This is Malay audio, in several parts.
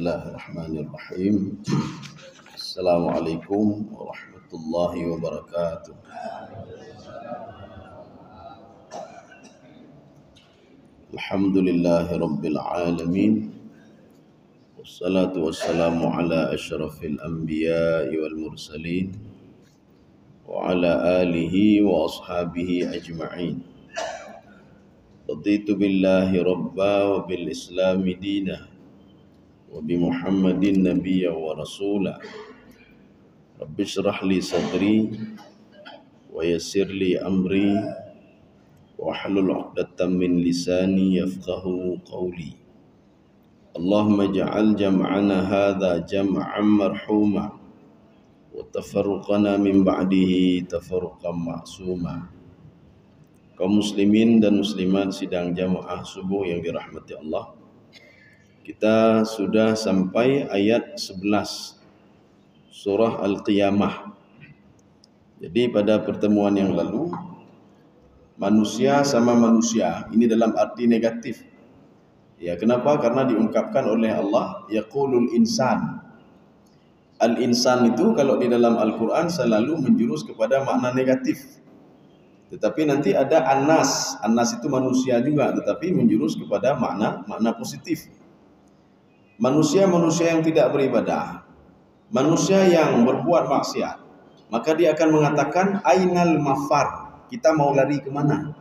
Bismillahirrahmanirrahim. Assalamualaikum warahmatullahi wabarakatuh. Alhamdulillahi rabbil alamin. Wassalatu wassalamu ala asyrafil anbiya'i wal mursalin wa ala alihi wa ashabihi ajma'in. Raditu billahi rabba wa bil islami dinah wa bi Muhammadin nabiyya wa rasula. Rabbi shrah li sadri wa yassir li amri wa hlul 'uqdatam min lisani yafqahu qawli. Allahumma ij'al jam'ana hadha jam'an marhuma wa tafarruqana min ba'dihi tafarruqan ma'suma. Kaum muslimin dan muslimat sidang jamaah subuh yang dirahmati Allah, kita sudah sampai ayat 11 surah Al-Qiyamah. Jadi pada pertemuan yang lalu, manusia sama manusia ini dalam arti negatif. Ya, kenapa? Karena diungkapkan oleh Allah yaqulul insan. Al-insan itu kalau di dalam Al-Quran selalu menjurus kepada makna negatif. Tetapi nanti ada an-nas. An-nas itu manusia juga, tetapi menjurus kepada makna positif. Manusia-manusia yang tidak beribadah, manusia yang berbuat maksiat, maka dia akan mengatakan ainal mafar, kita mau lari kemana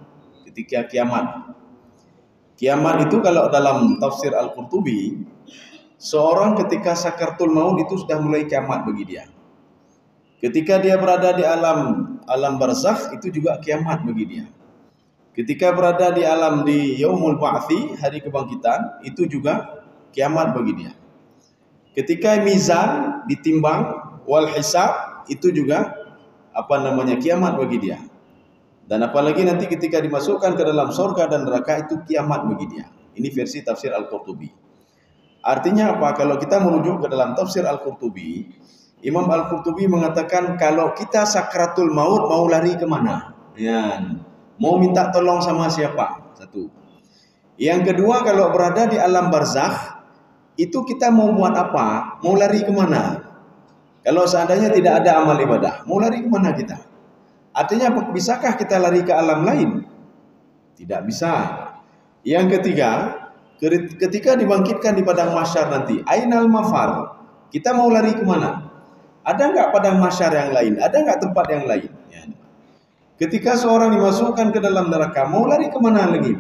ketika kiamat. Kiamat itu kalau dalam tafsir Al-Qurtubi, seorang ketika sakaratul maut itu sudah mulai kiamat bagi dia. Ketika dia berada di alam barzakh itu juga kiamat bagi dia. Ketika berada di yaumul ba'thi, hari kebangkitan, itu juga kiamat bagi dia. Ketika mizan ditimbang wal hisab, itu juga kiamat bagi dia. Dan apalagi nanti ketika dimasukkan ke dalam surga dan neraka, itu kiamat bagi dia. Ini versi tafsir Al-Qurtubi. Artinya apa? Kalau kita merujuk ke dalam tafsir Al-Qurtubi, Imam Al-Qurtubi mengatakan kalau kita sakratul maut mau lari kemana? Ya, mau minta tolong sama siapa? Satu. Yang kedua, kalau berada di alam barzakh, itu kita mau buat apa? Mau lari kemana? Kalau seandainya tidak ada amal ibadah, mau lari kemana kita? Artinya, bisakah kita lari ke alam lain? Tidak bisa. Yang ketiga, ketika dibangkitkan di padang mahsyar nanti, ainal mafar, kita mau lari kemana? Ada enggak padang mahsyar yang lain? Ada enggak tempat yang lain? Ya. Ketika seorang dimasukkan ke dalam neraka, mau lari kemana lagi?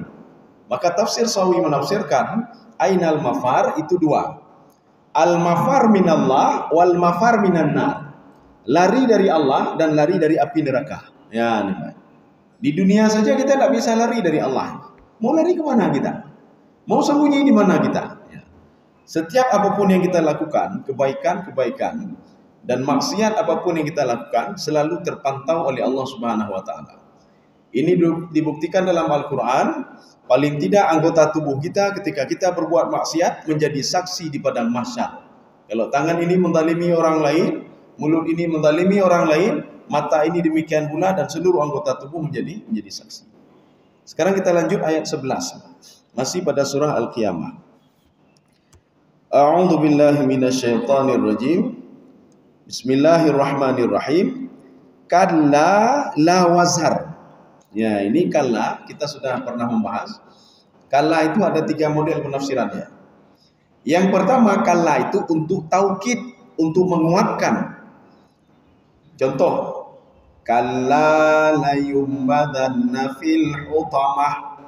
Maka tafsir Sawi menafsirkan ainal mafar itu dua. Al-mafar minallah wal mafar minan nar. Lari dari Allah dan lari dari api neraka. Ya, di dunia saja kita tidak bisa lari dari Allah. Mau lari kemana kita? Mau sembunyi di mana kita? Ya. Setiap apapun yang kita lakukan, kebaikan dan maksiat apapun yang kita lakukan selalu terpantau oleh Allah Subhanahu wa taala. Ini dibuktikan dalam Al-Qur'an. Paling tidak anggota tubuh kita ketika kita berbuat maksiat menjadi saksi di padang mahsyar. Kalau tangan ini menzalimi orang lain, mulut ini menzalimi orang lain, mata ini demikian pula, dan seluruh anggota tubuh menjadi saksi. Sekarang kita lanjut ayat 11. Masih pada surah Al-Qiyamah. A'udzu billahi minasyaitonir rajim. Bismillahirrahmanirrahim. Kalla la wazar. Ya, ini kalla kita sudah pernah membahas. Kalla itu ada 3 model penafsirannya. Yang pertama, kalla itu untuk taukid, untuk menguatkan. Contoh, kalla la yumbadanna fil hutamah.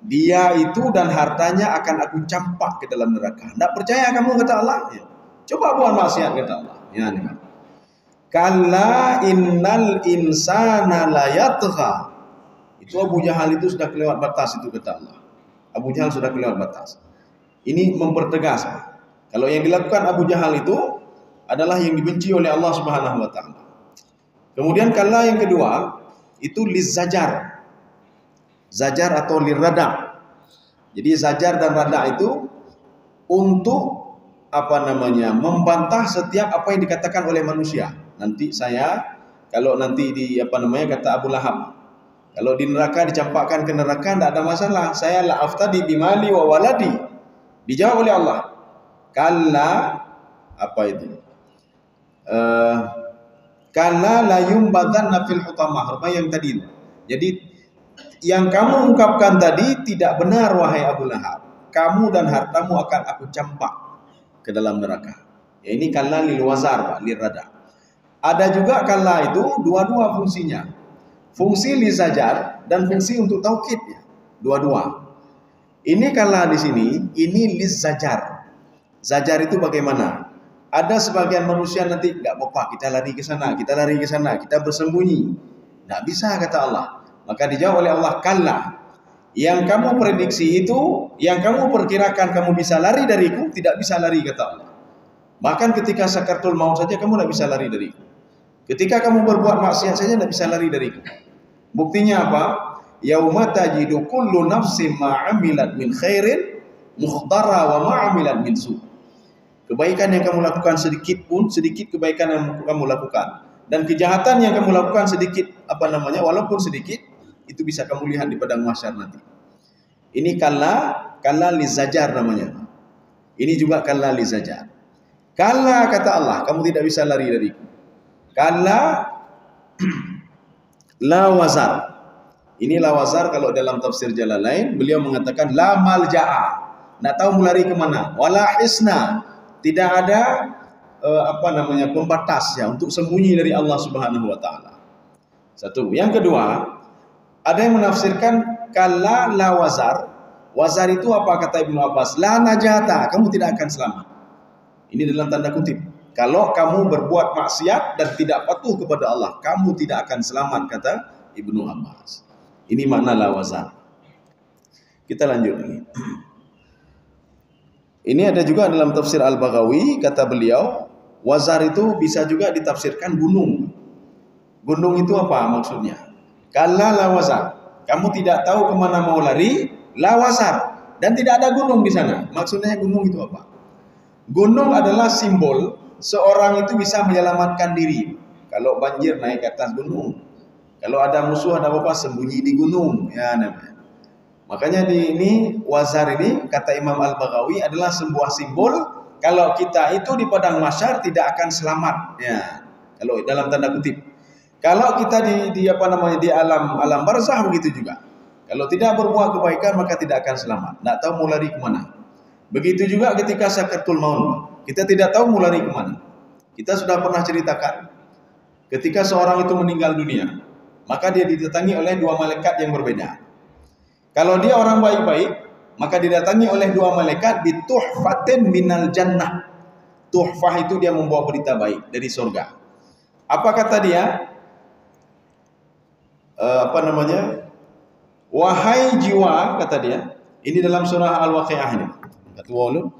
Dia itu dan hartanya akan aku campak ke dalam neraka. Tidak percaya kamu, kata Allah? Ya. Coba buat maksiat, kata Allah. Ya, ini. Kalla innal insana la yatgha. Itu Abu Jahal itu sudah kelewat batas, itu kata Allah. Abu Jahal sudah kelewat batas. Ini mempertegas. Kalau yang dilakukan Abu Jahal itu adalah yang dibenci oleh Allah Subhanahu wa taala. Kemudian kalla yang kedua itu lizajar. Zajar atau lirada. Jadi zajar dan rada itu untuk membantah setiap apa yang dikatakan oleh manusia. Nanti kalau nanti kata Abu Lahab, kalau di neraka dicampakkan ke neraka tidak ada masalah. Saya la aftadi bimali wa waladi. Dijawab oleh Allah. Kalla, apa itu? Kalla la yumbadanna fil hutamah. Apa yang tadi? Jadi yang kamu ungkapkan tadi tidak benar wahai Abu Lahab. Kamu dan hartamu akan aku campak ke dalam neraka. Ya, ini kalla lil wazar, Pak, lil rada. Ada juga kalla itu dua-dua fungsinya. Fungsi li zajar dan fungsi untuk taukid ya. Dua-dua. Ini kalla di sini, ini li zajar. Zajar itu bagaimana? Ada sebagian manusia nanti enggak apa-apa, kita lari ke sana, kita lari ke sana, kita bersembunyi. Enggak bisa kata Allah. Maka dijawab oleh Allah, kalla. Yang kamu prediksi itu, yang kamu perkirakan kamu bisa lari dariku, tidak bisa lari kata Allah. Bahkan ketika sakaratul maut saja kamu tidak bisa lari dariku. Ketika kamu berbuat maksiat saja tidak bisa lari dariku. Buktinya apa? Yauma tajidu kullu nafsin ma 'amilat min khairin muhdara wa ma 'amilat min su'. Kebaikan yang kamu lakukan sedikit pun, sedikit kebaikan yang kamu lakukan, dan kejahatan yang kamu lakukan sedikit, walaupun sedikit, itu bisa kamu lihat di padang mahsyar nanti. Ini kalla li zajar namanya. Ini juga kalla li zajar. Kalla kata Allah, kamu tidak bisa lari dariku. Kalla la wazar. Ini la wazar kalau dalam tafsir Jalalain beliau mengatakan la malja'a. Nak tahu mau lari ke mana? Wala hisna. Tidak ada pembatas ya untuk sembunyi dari Allah Subhanahu wa taala. Satu. Yang kedua, ada yang menafsirkan kalla la wazar. Wazar itu apa kata Ibnu Abbas? La najata, kamu tidak akan selamat. Ini dalam tanda kutip. Kalau kamu berbuat maksiat dan tidak patuh kepada Allah, kamu tidak akan selamat kata Ibnu Abbas. Ini makna la wazar. Kita lanjut lagi. Ini ada juga dalam tafsir Al-Baghawi, kata beliau, wazar itu bisa juga ditafsirkan gunung. Gunung itu apa maksudnya? Kalla la wazar. Kamu tidak tahu kemana mau lari, la wazar. Dan tidak ada gunung di sana. Maksudnya gunung itu apa? Gunung adalah simbol seorang itu bisa menyelamatkan diri. Kalau banjir naik ke atas gunung. Kalau ada musuh ada apa-apa sembunyi di gunung. Ya namanya. Makanya di ini wazar ini kata Imam Al-Baghawi adalah sebuah simbol kalau kita itu di padang mahsyar tidak akan selamat ya. Kalau dalam tanda kutip. Kalau kita di alam barzah begitu juga. Kalau tidak berbuat kebaikan maka tidak akan selamat. Tidak tahu mau lari ke mana. Begitu juga ketika sakaratul maut. Kita tidak tahu mau lari ke mana. Kita sudah pernah ceritakan ketika seorang itu meninggal dunia, maka dia didatangi oleh dua malaikat yang berbeda. Kalau dia orang baik-baik, maka didatangi oleh dua malaikat bituhfatin minal jannah. Tuhfah itu dia membawa berita baik dari surga. Apa kata dia? Wahai jiwa, kata dia. Ini dalam surah Al-Waqi'ah ini. Kata ulun.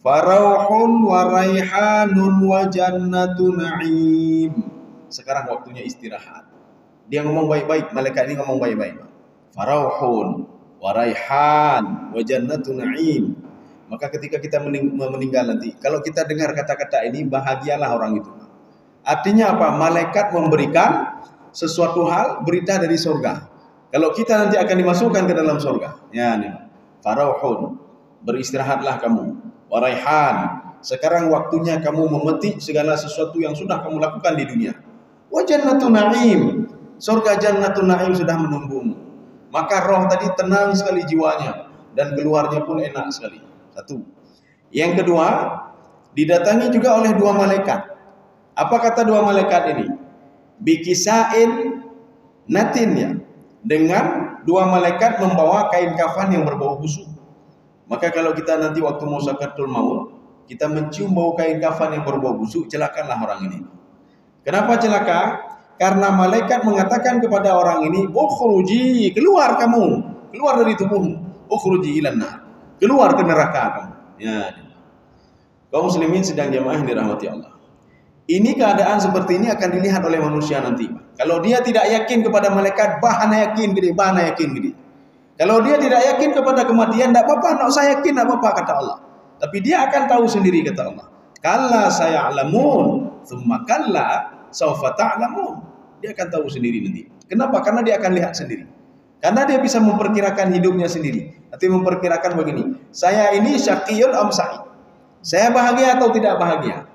Farauhun wa raihanun wa jannatu na'im. Sekarang waktunya istirahat. Dia ngomong baik-baik, malaikat ini ngomong baik-baik. Farauhun wa raihan wa jannatu na'im. Maka ketika kita meninggal nanti, kalau kita dengar kata-kata ini, bahagialah orang itu. Artinya apa? Malaikat memberikan sesuatu hal, berita dari surga. Kalau kita nanti akan dimasukkan ke dalam surga. Ya, nih. Farauhun, beristirahatlah kamu. Wa raihan, sekarang waktunya kamu memetik segala sesuatu yang sudah kamu lakukan di dunia. Wa jannatu na'im, surga Jannatul Na'im sudah menunggumu. Maka roh tadi tenang sekali jiwanya dan keluarnya pun enak sekali. Satu. Yang kedua, didatangi juga oleh dua malaikat. Apa kata dua malaikat ini? Bikisain natin ya. Dengan dua malaikat membawa kain kafan yang berbau busuk. Maka kalau kita nanti waktu mau sakaratul maut, kita mencium bau kain kafan yang berbau busuk, celakalah orang ini. Kenapa celaka? Karena malaikat mengatakan kepada orang ini, ukhruji, keluar kamu, keluar dari tubuhmu, ukhruji ilan nar, keluar ke neraka kamu. Ya. Kaum muslimin sedang jamaah yang dirahmati Allah. Ini keadaan seperti ini akan dilihat oleh manusia nanti. Kalau dia tidak yakin kepada malaikat, bahana yakin gede. Kalau dia tidak yakin kepada kematian, tidak apa-apa, tidak usah yakin, tidak apa-apa kata Allah. Tapi dia akan tahu sendiri kata Allah. Kalla saya'lamun, thumma kalla sawfa ta'lamun. Dia akan tahu sendiri nanti. Kenapa? Karena dia akan lihat sendiri. Karena dia bisa memperkirakan hidupnya sendiri. Nanti memperkirakan begini, saya ini syaqiyun am sa'id. Saya bahagia atau tidak bahagia?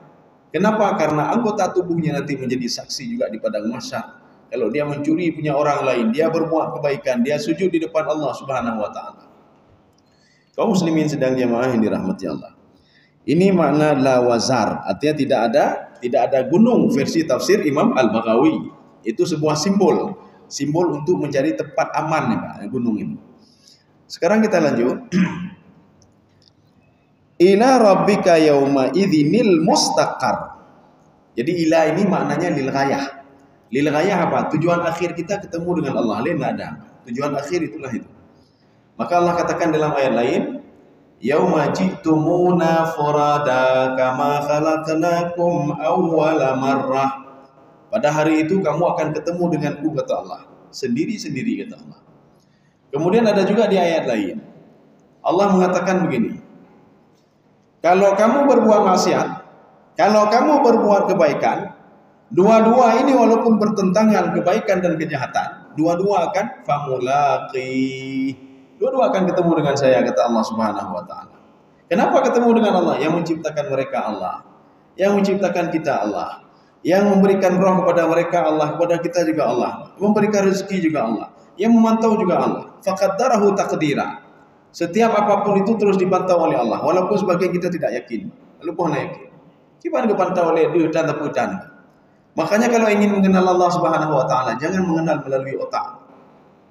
Kenapa? Karena anggota tubuhnya nanti menjadi saksi juga di padang mahsyar. Kalau dia mencuri punya orang lain, dia berbuat kebaikan, dia sujud di depan Allah Subhanahu wa taala. Kaum muslimin sedang jamaah yang dirahmati Allah. Ini makna la wazar, artinya tidak ada gunung versi tafsir Imam Al-Baghawi. Itu sebuah simbol untuk mencari tempat aman nih Pak, gunung ini. Sekarang kita lanjut. Ila rabbika yauma idzinil mustaqar. Jadi ila ini maknanya lil ghayah. Lil ghayah apa? Tujuan akhir kita ketemu dengan Allah. Lain enggak ada. Tujuan akhir itulah itu. Maka Allah katakan dalam ayat lain, yauma ji'tumuna furada kama khalaqnakum awwala marrah. Pada hari itu kamu akan ketemu denganku, kata Allah. Sendiri-sendiri, kata Allah. Kemudian ada juga di ayat lain, Allah mengatakan begini, kalau kamu berbuat maksiat, kalau kamu berbuat kebaikan, dua-dua ini walaupun bertentangan kebaikan dan kejahatan, dua-dua akan famulaqi. Dua-dua akan ketemu dengan saya, kata Allah Subhanahu wa taala. Kenapa ketemu dengan Allah? Yang menciptakan mereka Allah, yang menciptakan kita Allah, yang memberikan roh kepada mereka Allah, kepada kita juga Allah, memberikan rezeki juga Allah, yang memantau juga Allah. Faqaddarahu taqdira. Setiap apapun itu terus dipantau oleh Allah, walaupun sebagian kita tidak yakin. Walaupun yakin. Gimana dipantau oleh dia dan teputan. Makanya kalau ingin mengenal Allah Subhanahu wa taala, jangan mengenal melalui otak.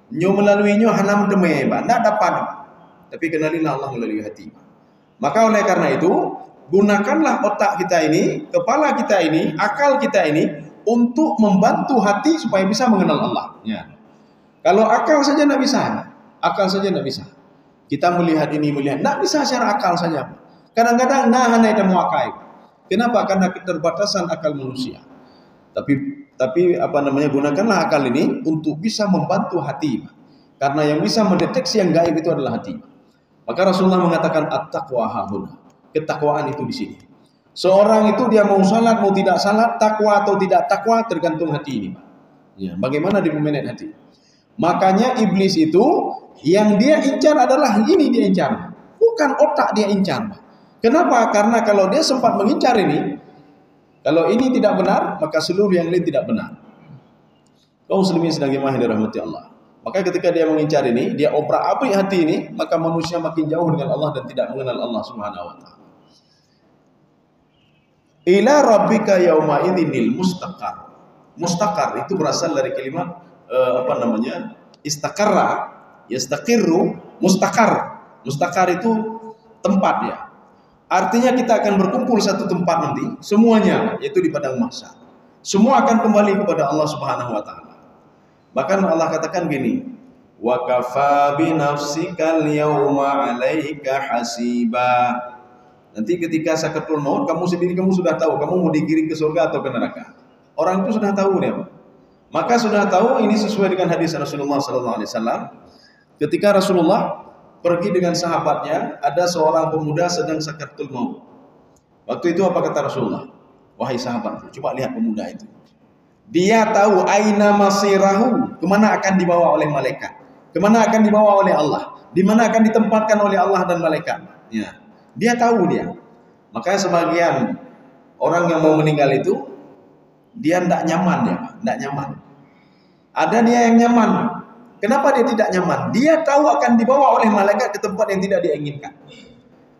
Nyo melaluinya hanam deme, tidak dapat. Tapi kenalilah Allah melalui hati. Maka oleh karena itu, gunakanlah otak kita ini, kepala kita ini, akal kita ini untuk membantu hati supaya bisa mengenal Allah. Ya. Kalau akal saja tidak bisa, Kita melihat ini, tidak bisa secara akal saja. Kadang-kadang hanya itu muakai. Kenapa? Karena keterbatasan akal manusia. Tapi gunakanlah akal ini untuk bisa membantu hati. Karena yang bisa mendeteksi yang gaib itu adalah hati. Maka Rasulullah mengatakan at-taqwa hahuna. Ketakwaan itu di sini. Seorang itu dia mau salat mau tidak salat, takwa atau tidak takwa tergantung hati ini. Ya, bagaimana dia memanage hati? Makanya iblis itu yang dia incar adalah ini dia incar. Bukan otak dia incar. Kenapa? Karena kalau dia sempat mengincar ini, kalau ini tidak benar, maka seluruh yang lain tidak benar. Kaum muslimin sedang jemaah dirahmati Allah. Maka ketika dia mengincar ini, dia obrak-abrik hati ini, maka manusia makin jauh dengan Allah dan tidak mengenal Allah Subhanahu wa taala. Ila rabbika yauma idzinil mustaqar. Mustaqar itu berasal dari kalimat istaqarra, yastaqirru, mustaqar. Mustaqar itu tempat ya. Artinya kita akan berkumpul satu tempat nanti, semuanya, yaitu di padang mahsyar. Semua akan kembali kepada Allah Subhanahu wa taala. Bahkan Allah katakan gini, wa kafa bi nafsikal yauma 'alaika hasiba. Nanti ketika sakaratul maut, kamu sudah tahu kamu mau digiring ke surga atau ke neraka. Orang itu sudah tahu dia. Maka sudah tahu, ini sesuai dengan hadis Rasulullah sallallahu alaihi wasallam. Ketika Rasulullah pergi dengan sahabatnya, ada seorang pemuda sedang sakaratul maut. Waktu itu apa kata Rasulullah? Wahai sahabat, coba lihat pemuda itu. Dia tahu aina masirahu, kemana akan dibawa oleh malaikat, kemana akan dibawa oleh Allah, di mana akan ditempatkan oleh Allah dan malaikat. Ya. Dia tahu dia. Makanya sebagian orang yang mau meninggal itu dia tidak nyaman ya, tidak nyaman. Ada dia yang nyaman. Kenapa dia tidak nyaman? Dia tahu akan dibawa oleh malaikat ke tempat yang tidak dia inginkan.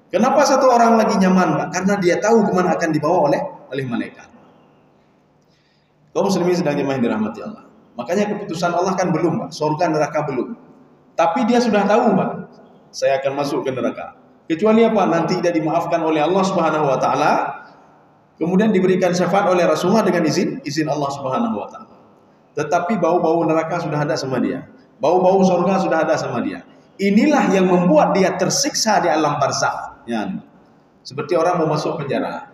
Kenapa satu orang lagi nyaman, Pak? Karena dia tahu kemana akan dibawa oleh malaikat. Kaum muslimin sedang jemaah dirahmati Allah. Makanya keputusan Allah kan belum, Pak. Surga neraka belum. Tapi dia sudah tahu, Pak. Saya akan masuk ke neraka. Kecuali apa? Nanti dia dimaafkan oleh Allah Subhanahu wa taala. Kemudian diberikan syafaat oleh Rasulullah dengan izin Allah Subhanahu wa taala. Tetapi bau-bau neraka sudah ada sama dia. Bau-bau surga sudah ada sama dia. Inilah yang membuat dia tersiksa di alam barzakh. Ya. Seperti orang mau masuk penjara.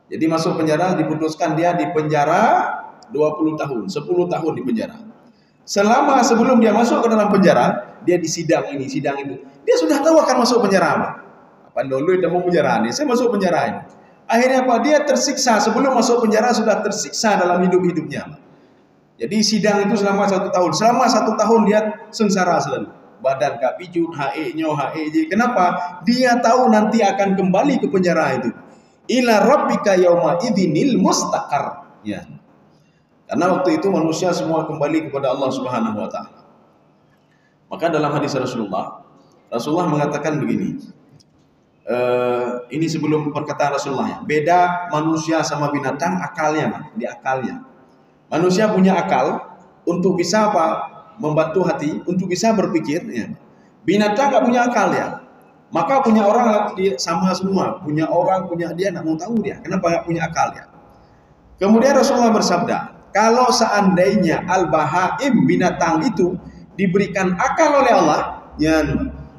Jadi masuk penjara, diputuskan dia di penjara 20 tahun, 10 tahun di penjara. Selama sebelum dia masuk ke dalam penjara, dia disidang ini, sidang itu. Dia sudah tahu akan masuk penjara. Apa dulu dia mau penjara ini? Saya masuk penjara ini. Akhirnya apa? Dia tersiksa. Sebelum masuk penjara sudah tersiksa dalam hidup-hidupnya. Jadi sidang itu selama 1 tahun. Selama 1 tahun dia sengsara selalu. badan Kak Picut, HE-nya, HEJ. Kenapa? Dia tahu nanti akan kembali ke penjara itu. Ila rabbika yauma idzinil mustaqar. Ya. Karena waktu itu manusia semua kembali kepada Allah Subhanahu wa taala. Maka dalam hadis Rasulullah mengatakan begini. Ini sebelum perkataan Rasulullah ya. Beda manusia sama binatang akalnya, di akalnya. Manusia punya akal untuk bisa apa? Membantu hati, untuk bisa berpikir ya. Binatang nggak punya akal ya. Maka punya orang sama semua, punya orang, punya dia, nggak mau tahu dia. Kenapa nggak punya akal ya? Kemudian Rasulullah bersabda, kalau seandainya al-bahaim binatang itu diberikan akal oleh Allah, ya,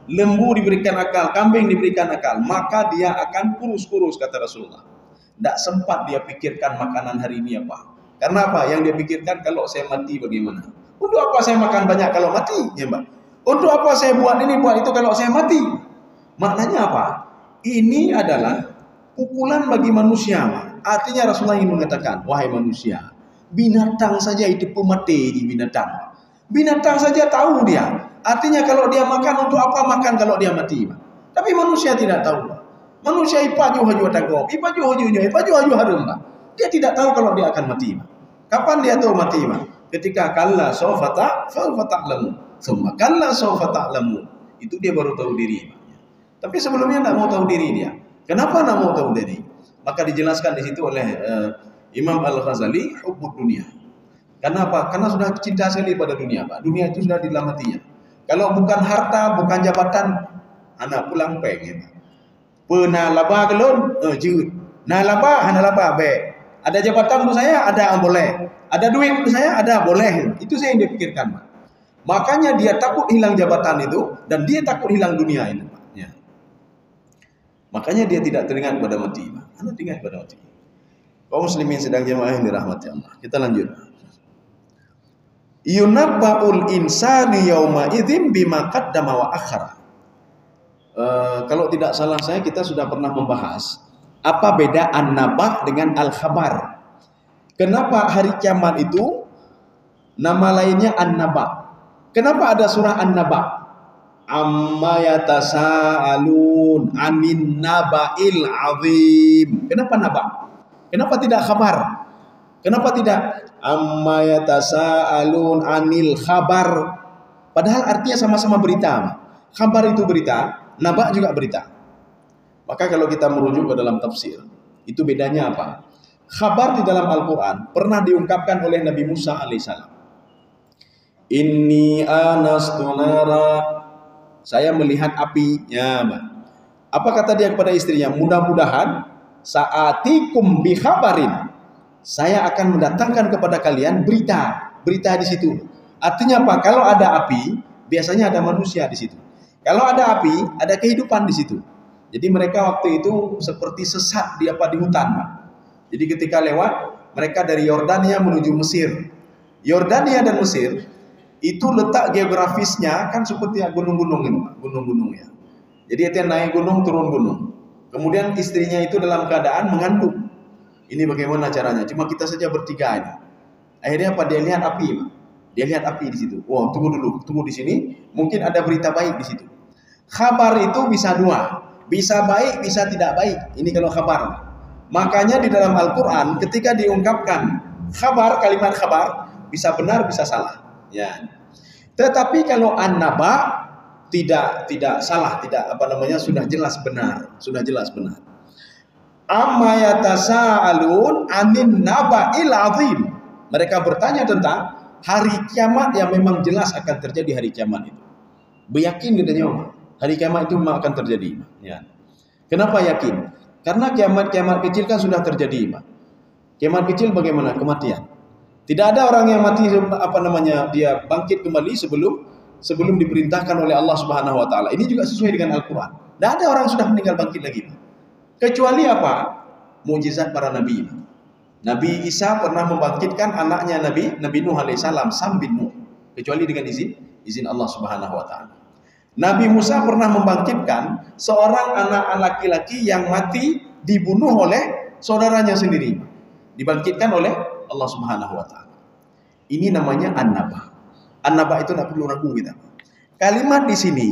lembu diberikan akal, kambing diberikan akal, maka dia akan kurus-kurus kata Rasulullah. Tidak sempat dia pikirkan makanan hari ini apa. Karena apa? Yang dia pikirkan kalau saya mati bagaimana? Untuk apa saya makan banyak kalau mati, ya Mbak? Untuk apa saya buat ini buat itu kalau saya mati? Maknanya apa? Ini adalah pukulan bagi manusia. Artinya Rasulullah ingin mengatakan, wahai manusia, binatang saja itu pemati di binatang. Binatang saja tahu dia. Artinya kalau dia makan untuk apa makan kalau dia mati. Tapi manusia tidak tahu. Manusia ipaju haju tagok, ipaju haju harum. Dia tidak tahu kalau dia akan mati. Kapan dia tahu mati? Ketika kalla sawfa ta'lamu. Summa kalla sawfa ta'lamu. Itu dia baru tahu diri. Tapi sebelumnya tidak mau tahu diri dia. Kenapa tidak mau tahu diri? Maka dijelaskan di situ oleh Imam Al-Ghazali, hubbud dunia. Kenapa? Karena sudah cinta sekali pada dunia, Pak. Dunia itu sudah dilamatinya. Kalau bukan harta, bukan jabatan, anak pulang pengen. Penalaba kelon, jut. Nalaba, hanalaba be. Ada jabatan untuk saya, ada boleh. Ada duit untuk saya, ada boleh. Itu saya yang dia pikirkan, Pak. Makanya dia takut hilang jabatan itu dan dia takut hilang dunia itu. Makanya dia tidak teringat pada mati. Anda teringat pada mati. Kaum muslimin sedang jemaah yang dirahmati Allah. Kita lanjut. Yunabba'ul insani yauma idzin bima qaddama wa akhara. Kalau tidak salah saya kita sudah pernah membahas apa beda an-naba dengan al-khabar. Kenapa hari kiamat itu nama lainnya an-naba? Kenapa ada surah an-naba? Amma yatasaalun anin naba'il azim. Kenapa naba? Kenapa tidak khabar? Kenapa tidak amma yatasaalun anil khabar? Padahal artinya sama-sama berita. Khabar itu berita, naba juga berita. Maka kalau kita merujuk ke dalam tafsir, itu bedanya apa? Khabar di dalam Al-Qur'an pernah diungkapkan oleh Nabi Musa alaihissalam. Inni anastu nara, saya melihat api. Ya, apa kata dia kepada istrinya? Mudah-mudahan saatikum bi khabarin. Saya akan mendatangkan kepada kalian berita di situ. Artinya apa? Kalau ada api, biasanya ada manusia di situ. Kalau ada api, ada kehidupan di situ. Jadi mereka waktu itu seperti sesat di hutan, Pak. Jadi ketika lewat, mereka dari Yordania menuju Mesir. Yordania dan Mesir itu letak geografisnya kan seperti gunung-gunung ini, gunung-gunung ya. Jadi dia naik gunung, turun gunung. Kemudian istrinya itu dalam keadaan mengandung. Ini bagaimana caranya? Cuma kita saja bertiga ini. Akhirnya apa? Dia lihat api, Pak. Dia lihat api di situ. Wow, tunggu dulu, tunggu di sini. Mungkin ada berita baik di situ. Kabar itu bisa dua, bisa baik, bisa tidak baik. Ini kalau kabar. Makanya di dalam Al-Quran ketika diungkapkan kabar, kalimat kabar bisa benar, bisa salah. Ya. Tetapi kalau an-naba tidak salah, sudah jelas benar, Amma yatasaalun anin naba'il azim. Mereka bertanya tentang hari kiamat yang memang jelas akan terjadi hari kiamat itu. Beyakin katanya, hari kiamat itu memang akan terjadi. Ya. Kenapa yakin? Karena kiamat-kiamat kecil kan sudah terjadi, Pak. Kiamat kecil bagaimana? Kematian. Tidak ada orang yang mati dia bangkit kembali sebelum diperintahkan oleh Allah Subhanahu wa taala. Ini juga sesuai dengan Al-Qur'an. Tidak ada orang sudah meninggal bangkit lagi. Kecuali apa? Mukjizat para nabi. Nabi Isa pernah membangkitkan anaknya Nabi Nuh alaihissalam, Sam bin Nuh. Kecuali dengan izin Allah Subhanahu wa taala. Nabi Musa pernah membangkitkan seorang anak laki-laki yang mati dibunuh oleh saudaranya sendiri. Dibangkitkan oleh Allah Subhanahu wa taala. Ini namanya an-naba. An-naba itu tidak perlu ragu kita. Kalimat di sini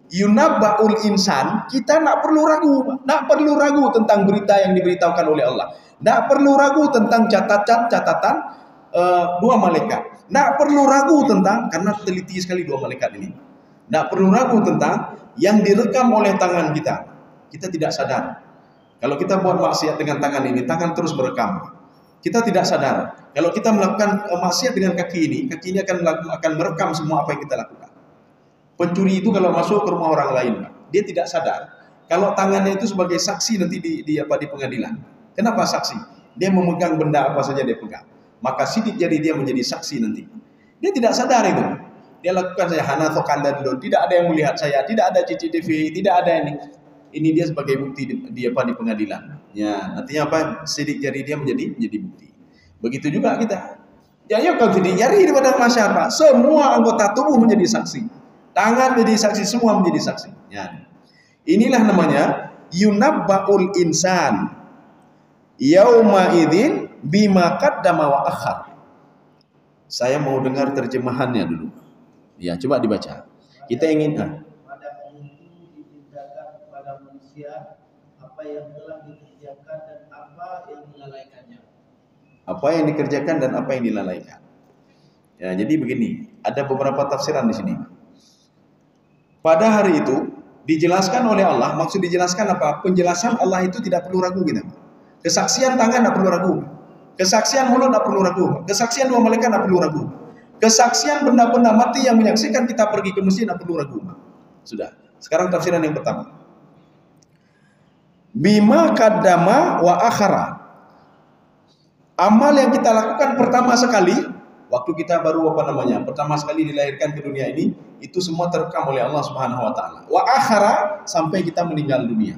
yunabba'ul insan, kita nak perlu ragu tentang berita yang diberitahukan oleh Allah. Tak perlu ragu tentang catatan dua malaikat. Tak perlu ragu tentang, karena teliti sekali dua malaikat ini. Tak perlu ragu tentang yang direkam oleh tangan kita. Kita tidak sadar. Kalau kita buat maksiat dengan tangan ini, tangan terus merekam. Kita tidak sadar. Kalau kita melakukan maksiat dengan kaki ini akan merekam semua apa yang kita lakukan. Pencuri itu kalau masuk ke rumah orang lain, dia tidak sadar kalau tangannya itu sebagai saksi nanti di pengadilan. Kenapa saksi? Dia memegang benda apa saja dia pegang. Maka sidik jari dia menjadi saksi nanti. Dia tidak sadar itu. Dia lakukan saya hana tokandan, tidak ada yang melihat saya, tidak ada CCTV, tidak ada ini. Ini dia sebagai bukti di pengadilan. Ya, artinya apa? Sidik jari dia menjadi bukti. Begitu juga kita. Jadi kalau sidik jari di padang mahsyar, Pak, semua anggota tubuh menjadi saksi. Tangan menjadi saksi, semua menjadi saksi. Ya. Inilah namanya yunabba'ul insan yauma idzin bima qaddama wa akhar. Saya mau dengar terjemahannya dulu. Ya, coba dibaca. Kita ingin pada hari itu diberitakan kepada manusia apa yang telah dikerjakan dan apa yang dilalaikannya. Apa yang dikerjakan dan apa yang dilalaikan. Ya, jadi begini, ada beberapa tafsiran di sini. Pada hari itu dijelaskan oleh Allah, maksud dijelaskan apa? Penjelasan Allah itu tidak perlu ragu kita. Kesaksian tangan tidak perlu ragu. Kesaksian mulut tidak perlu ragu. Kesaksian dua malaikat tidak perlu ragu. Kesaksian benda-benda mati yang menyaksikan kita pergi ke masjid tidak perlu ragu. Sudah. Sekarang tafsiran yang pertama. Bima qaddama wa akhara. Amal yang kita lakukan pertama sekali waktu kita baru pertama sekali dilahirkan ke dunia ini, itu semua terekam oleh Allah Subhanahu wa taala. Wa akhara, sampai kita meninggal dunia.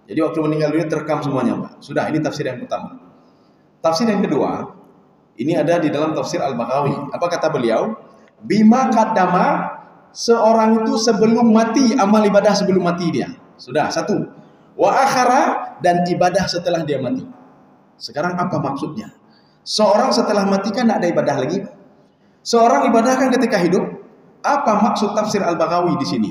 Jadi waktu meninggal dunia terekam semuanya, Pak. Sudah, ini tafsir yang pertama. Tafsir yang kedua, ini ada di dalam tafsir Al-Baghawi. Apa kata beliau? Bima qaddama, seorang itu sebelum mati, amal ibadah sebelum mati dia. Sudah, satu. Wa akhara, dan ibadah setelah dia mati. Sekarang apa maksudnya? Seorang setelah mati kan tidak ada ibadah lagi. Seorang ibadah kan ketika hidup. Apa maksud tafsir Al-Baghawi di sini?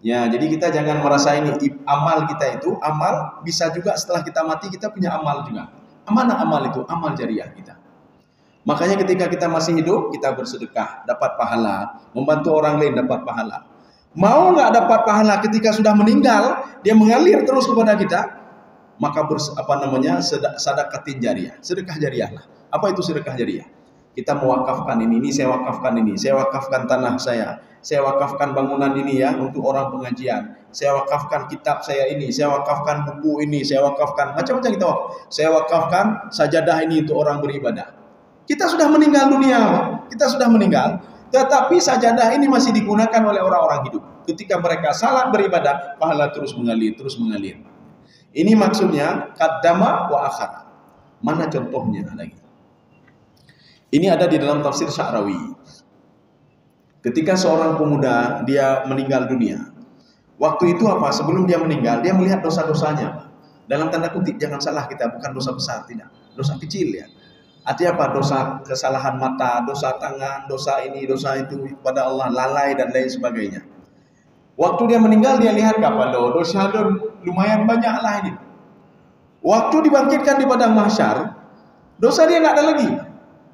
Ya, jadi kita jangan merasa ini amal kita itu, amal bisa juga setelah kita mati kita punya amal juga. Mana amal itu? Amal jariah kita. Makanya ketika kita masih hidup, kita bersedekah, dapat pahala, membantu orang lain dapat pahala. Mau nggak dapat pahala ketika sudah meninggal, dia mengalir terus kepada kita, maka sedekatin jariah. Sedekah jariah lah. Apa itu sedekah jariah? Kita mewakafkan ini saya wakafkan ini, saya wakafkan tanah saya wakafkan bangunan ini ya untuk orang pengajian, saya wakafkan kitab saya ini, saya wakafkan buku ini, saya wakafkan macam-macam kita wakaf. Saya wakafkan sajadah ini untuk orang beribadah. Kita sudah meninggal dunia, kita sudah meninggal, tetapi sajadah ini masih digunakan oleh orang-orang hidup. Ketika mereka salat beribadah, pahala terus mengalir. Ini maksudnya qaddama wa akhara. Mana contohnya lagi? Ini ada di dalam tafsir Sya'rawi. Ketika seorang pemuda dia meninggal dunia, waktu itu apa? Sebelum dia meninggal, dia melihat dosa-dosanya. Dalam tanda kutip, jangan salah kita, bukan dosa besar, tidak. Dosa kecil ya. Artinya apa? Dosa kesalahan mata, dosa tangan, dosa ini, dosa itu pada Allah, lalai dan lain sebagainya. Waktu dia meninggal, dia lihat kapan dosa lumayan banyak lah ini. Waktu dibangkitkan di padang mahsyar, dosa dia nggak ada lagi.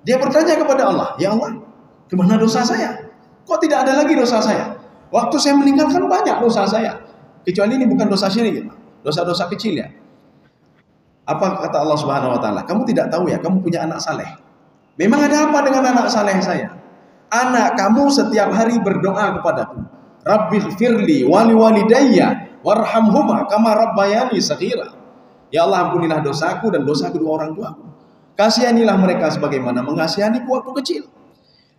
Dia bertanya kepada Allah, ya Allah, kemana dosa saya? Kok tidak ada lagi dosa saya? Waktu saya meninggalkan banyak dosa saya. Kecuali ini bukan dosa syirik, dosa-dosa kecil ya. Apa kata Allah Subhanahu wa taala? Kamu tidak tahu ya, kamu punya anak saleh. Memang ada apa dengan anak saleh saya? Anak kamu setiap hari berdoa kepadaku. Rabbighfirli wa liwalidayya warhamhuma kama rabbayani shaghira. Ya Allah, ampunilah dosaku dan dosa kedua orang tuaku. Kasihanilah mereka sebagaimana mengasihaniku waktu kecil.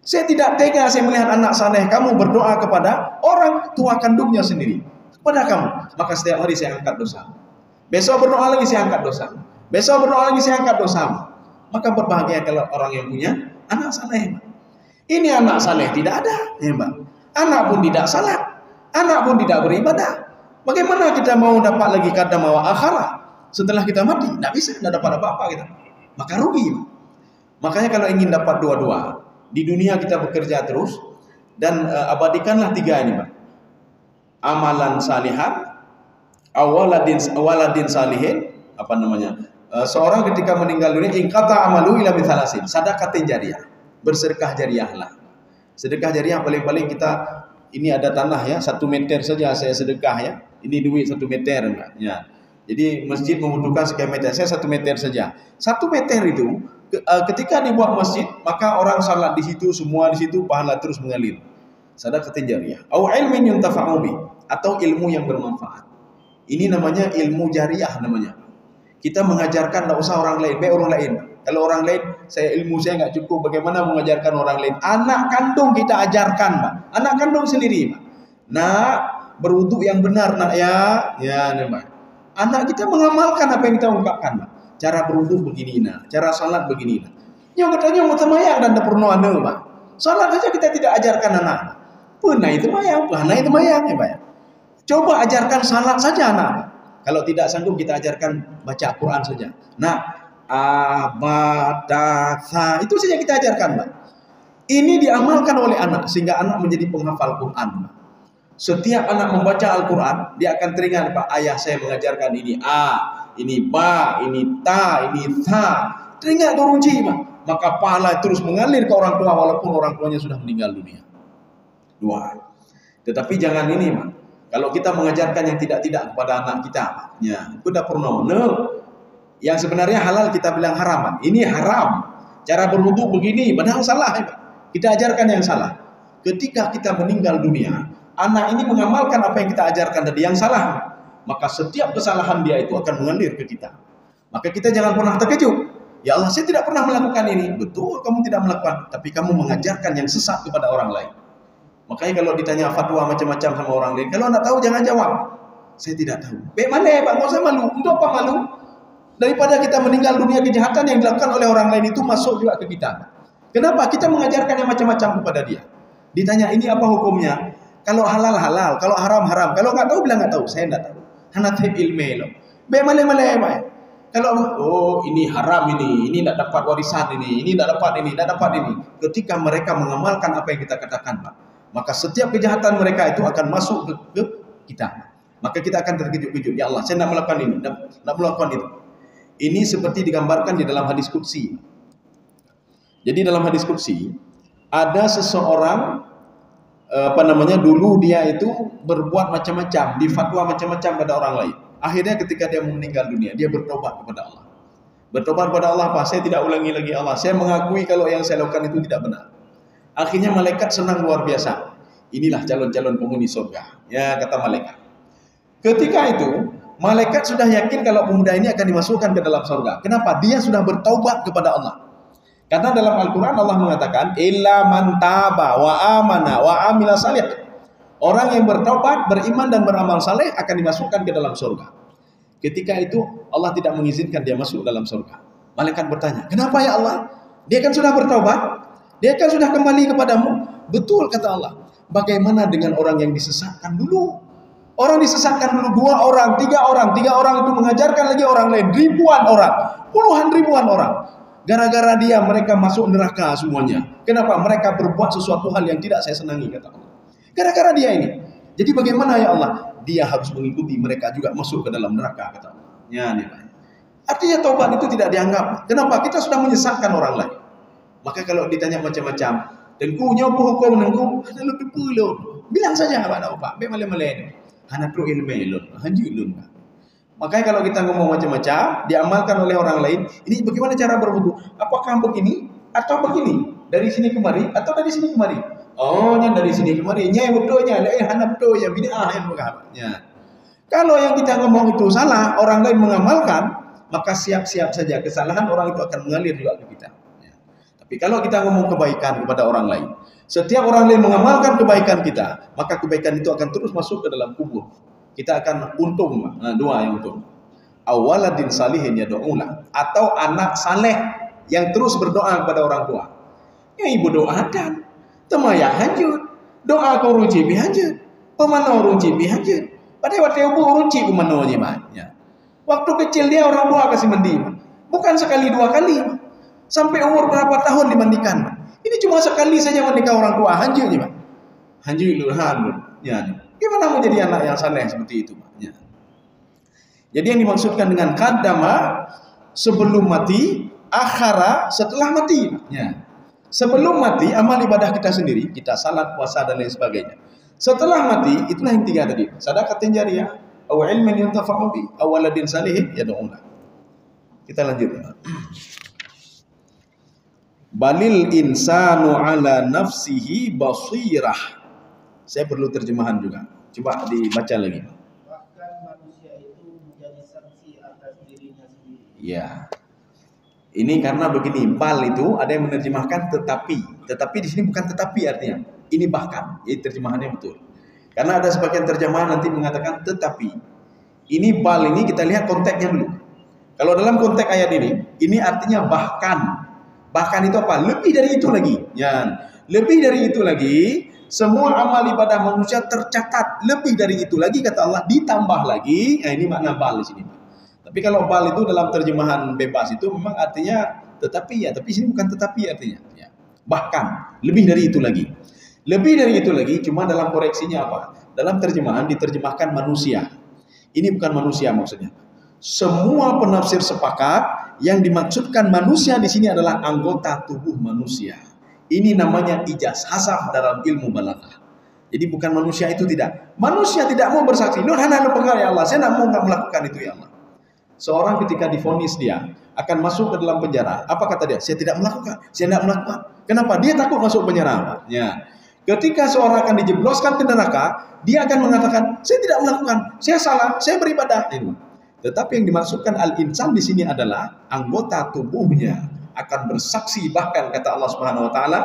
Saya tidak tega saya melihat anak saleh kamu berdoa kepada orang tua kandungnya sendiri. Kepada kamu. Maka setiap hari saya angkat dosa. Besok berdoa lagi saya angkat dosa. Besok berdoa lagi saya angkat dosa. Maka berbahagia kalau orang yang punya anak saleh. Ini anak saleh tidak ada, ya Mbak. Anak pun tidak salat. Anak pun tidak beribadah. Bagaimana kita mau dapat lagi qaddama wa akhara setelah kita mati? Tidak bisa, tidak dapat apa-apa kita. Maka rugi. Makanya kalau ingin dapat dua-dua, di dunia kita bekerja terus, Dan abadikanlah 3 ini, Pak. Amalan salihan, waladin salihin, apa namanya? Seorang ketika meninggal dunia, inqata amalu ila mithalasin, sedekatin jariyah. Bersedekah jariahlah. Sedekah jariah paling-paling kita, ini ada tanah ya, 1 meter saja saya sedekah ya. Ini duit 1 meter, Pak. Ya. Jadi masjid membutuhkan sekian meter, saya 1 meter saja. 1 meter itu ketika dibuat masjid, maka orang salat di situ, semua di situ, pahala terus mengalir. Sedekatin jariyah. Au ilmin yuntafa'u bih, atau ilmu yang bermanfaat. Ini namanya ilmu jariyah namanya. Kita mengajarkan, tidak usah orang lain, baik orang lain. Kalau orang lain, ilmu saya nggak cukup, bagaimana mengajarkan orang lain? Anak kandung kita ajarkan, Pak. Anak kandung sendiri, Pak. Nak, berwudu yang benar, nak ya. Ya, Pak. Anak kita mengamalkan apa yang kita ungkapkan, Pak. Cara berwudu begini, nak. Cara salat begini, nak. Yang katanya mau semayang dan pernah anu, Pak. Salat saja kita tidak ajarkan anak. Pernah itu mayang, ya, Pak. Coba ajarkan salat saja, anak. Kalau tidak sanggup, kita ajarkan baca Quran saja. Nah, abadasa itu saja kita ajarkan, Pak. Ini diamalkan oleh anak sehingga anak menjadi penghafal Quran, Pak. Setiap anak membaca Al-Quran, dia akan teringat, Pak, ayah saya mengajarkan ini A, ini Ba, ini Ta, ini Tha. Teringat turunci, Pak. Maka pahala terus mengalir ke orang tua walaupun orang tuanya sudah meninggal dunia. 2. Tetapi jangan ini, Pak. Kalau kita mengajarkan yang tidak-tidak kepada anak kita, ya, itu dah pernah. Yang sebenarnya halal kita bilang haram, Pak. Ini haram. Cara berwudu begini, padahal salah, Pak. Kita ajarkan yang salah. Ketika kita meninggal dunia, anak ini mengamalkan apa yang kita ajarkan tadi yang salah, Pak. Maka setiap kesalahan dia itu akan mengalir ke kita. Maka kita jangan pernah terkejut. Ya Allah, saya tidak pernah melakukan ini. Betul, kamu tidak melakukan, tapi kamu mengajarkan yang sesat kepada orang lain. Makanya kalau ditanya fatwa macam-macam sama orang lain, kalau anda tahu jangan jawab. Saya tidak tahu. Baik mana, Pak? Nggak usah malu. Untuk apa malu? Daripada kita meninggal dunia, kejahatan yang dilakukan oleh orang lain itu masuk juga ke kita. Kenapa? Kita mengajarkan yang macam-macam kepada dia. Ditanya ini apa hukumnya? Kalau halal halal, kalau haram haram. Kalau nggak tahu bilang nggak tahu. Saya nggak tahu. Hanatib ilmu. Baik mana, Pak? Kalau ini haram ini tidak dapat warisan ini tidak dapat ini, tidak dapat ini. Ketika mereka mengamalkan apa yang kita katakan, Pak, maka setiap kejahatan mereka itu akan masuk ke kita. Maka kita akan terkejut-kejut. Ya Allah, saya nak melakukan ini, nak melakukan itu. Ini seperti digambarkan di dalam hadis qudsi. Jadi dalam hadis qudsi ada seseorang dulu dia itu berbuat macam-macam, difatwa macam-macam pada orang lain. Akhirnya ketika dia meninggal dunia, dia bertobat kepada Allah. Bertobat kepada Allah, Pak, saya tidak ulangi lagi Allah. Saya mengakui kalau yang saya lakukan itu tidak benar. Akhirnya malaikat senang luar biasa. Inilah calon-calon penghuni surga. Ya, kata malaikat. Ketika itu, malaikat sudah yakin kalau pemuda ini akan dimasukkan ke dalam surga. Kenapa? Dia sudah bertaubat kepada Allah. Karena dalam Al-Quran Allah mengatakan, illa man taba wa amana wa amila salih. Orang yang bertaubat, beriman dan beramal saleh akan dimasukkan ke dalam surga. Ketika itu Allah tidak mengizinkan dia masuk dalam surga. Malaikat bertanya, kenapa ya Allah? Dia kan sudah bertaubat, dia kan sudah kembali kepadamu. Betul, kata Allah. Bagaimana dengan orang yang disesatkan dulu? Orang disesatkan dulu 2 orang, 3 orang. 3 orang itu mengajarkan lagi orang lain. Ribuan orang, puluhan ribuan orang. Gara-gara dia mereka masuk neraka semuanya. Kenapa? Mereka berbuat sesuatu hal yang tidak saya senangi, kata Allah. Gara-gara dia ini. Jadi bagaimana ya Allah? Dia harus mengikuti mereka juga masuk ke dalam neraka, kata Allah. Ya, nih. Artinya taubat itu tidak dianggap. Kenapa? Kita sudah menyesatkan orang lain. Maka kalau ditanya macam-macam, tengkunya apa hukum nengku? Ada lebih puluh. Bilang saja kepada Pak, be malai-malai. Hana pro ilmu lun, hanji lun. Makanya kalau kita ngomong macam-macam, diamalkan oleh orang lain, ini bagaimana cara berwudu? Apakah begini atau begini? Dari sini kemari atau dari sini kemari? Oh, yang dari sini kemari. Nya betulnya, hana betul ya bid'ah yang bukannya. Kalau yang kita ngomong itu salah, orang lain mengamalkan, maka siap-siap saja kesalahan orang itu akan mengalir juga ke kita. Ya. Tapi kalau kita ngomong kebaikan kepada orang lain, setiap orang lain mengamalkan kebaikan kita, maka kebaikan itu akan terus masuk ke dalam kubur. Kita akan untung, 2 yang untung. Awaladin salihin yad'una, atau anak saleh yang terus berdoa kepada orang tua. Ya ibu doakan, temaya hanjut, doa kau runci bihanjut, pemano runci bihanjut. Pada waktu ibu runci pemano ya. Waktu kecil dia orang tua kasih mandi, bukan sekali 2 kali, sampai umur berapa tahun dimandikan. Ini cuma sekali saja mandikan orang tua hanjut, Pak. Hanjui lurhan. Ya. Gimana mau jadi anak yang saleh seperti itu? Ya. Jadi yang dimaksudkan dengan qaddama sebelum mati, akhara setelah mati. Ya. Sebelum mati amal ibadah kita sendiri, kita salat, puasa dan lain sebagainya. Setelah mati itulah yang tiga tadi. Sedekah jariyah, aw ilmin yuntafa'u bi, aw waladin salihin yad'una. Kita lanjut. Balil insanu ala nafsihi basirah. Saya perlu terjemahan juga. Coba dibaca lagi. Bahkan manusia itu menjadi saksi atas dirinya sendiri. Ya. Ini karena begini, bal itu ada yang menerjemahkan tetapi. Tetapi di sini bukan tetapi artinya. Ini bahkan. Jadi terjemahannya betul. Karena ada sebagian terjemahan nanti mengatakan tetapi. Ini bal ini kita lihat konteksnya dulu. Kalau dalam konteks ayat ini artinya bahkan. Bahkan itu apa? Lebih dari itu lagi. Ya. Lebih dari itu lagi, semua amal ibadah manusia tercatat. Lebih dari itu lagi kata Allah, ditambah lagi. Nah, ini makna bal di sini. Tapi kalau bal itu dalam terjemahan bebas itu memang artinya tetapi ya, tapi sini bukan tetapi artinya. Ya. Bahkan lebih dari itu lagi. Lebih dari itu lagi, cuma dalam koreksinya apa? Dalam terjemahan diterjemahkan manusia. Ini bukan manusia maksudnya. Semua penafsir sepakat yang dimaksudkan manusia di sini adalah anggota tubuh manusia. Ini namanya ijaz hasaf dalam ilmu balaghah. Jadi bukan manusia itu tidak. Manusia tidak mau bersaksi. Nur hana penggal ya Allah. Saya tidak mau melakukan itu ya Allah. Seorang ketika divonis dia akan masuk ke dalam penjara. Apa kata dia? Saya tidak melakukan. Saya tidak melakukan. Kenapa? Dia takut masuk penjara. Ya. Ketika seorang akan dijebloskan ke neraka, dia akan mengatakan, saya tidak melakukan. Saya salah. Saya beribadah. Tetapi yang dimaksudkan al-insan di sini adalah anggota tubuhnya akan bersaksi, bahkan kata Allah Subhanahu wa taala,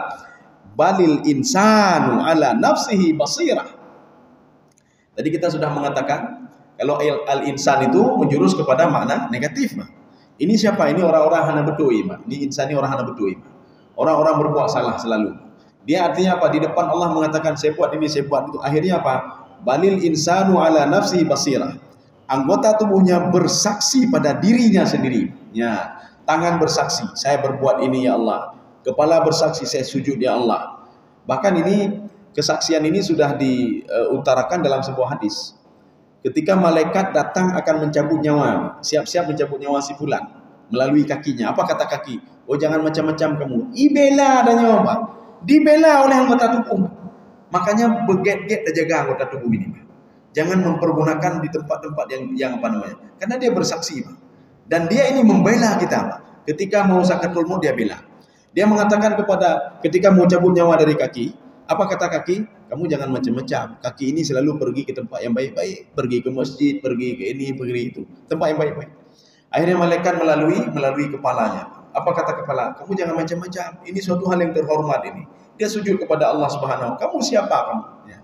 balil insanu ala nafsihi basirah. Tadi kita sudah mengatakan kalau al-insan itu menjurus kepada makna negatif. Ini siapa? Ini orang-orang hana bedui. Ini insan, ini orang hana bedui. Orang-orang berbuat salah selalu. Dia artinya apa? Di depan Allah mengatakan saya buat ini, saya buat itu. Akhirnya apa? Balil insanu ala nafsihi basirah. Anggota tubuhnya bersaksi pada dirinya sendiri. Ya, tangan bersaksi, saya berbuat ini ya Allah. Kepala bersaksi, saya sujud ya Allah. Bahkan ini kesaksian ini sudah diutarakan dalam sebuah hadis. Ketika malaikat datang akan mencabut nyawa, siap-siap mencabut nyawa si fulan melalui kakinya. Apa kata kaki? Oh jangan macam-macam kamu. Ibela ada nyawa, Pak. Dibela oleh anggota tubuh. Makanya beget-get jaga anggota tubuh ini, Pak. Jangan mempergunakan di tempat-tempat yang apa namanya. Karena dia bersaksi, Pak. Dan dia ini membela kita, Pak. Ketika mau sakatul maut dia bela. Dia mengatakan ketika mau cabut nyawa dari kaki, apa kata kaki? Kamu jangan macam-macam. Kaki ini selalu pergi ke tempat yang baik-baik, pergi ke masjid, pergi ke ini, pergi itu, tempat yang baik-baik. Akhirnya malaikat melalui kepalanya. Apa kata kepala? Kamu jangan macam-macam. Ini suatu hal yang terhormat ini. Dia sujud kepada Allah Subhanahu. Kamu siapa kamu? Ya.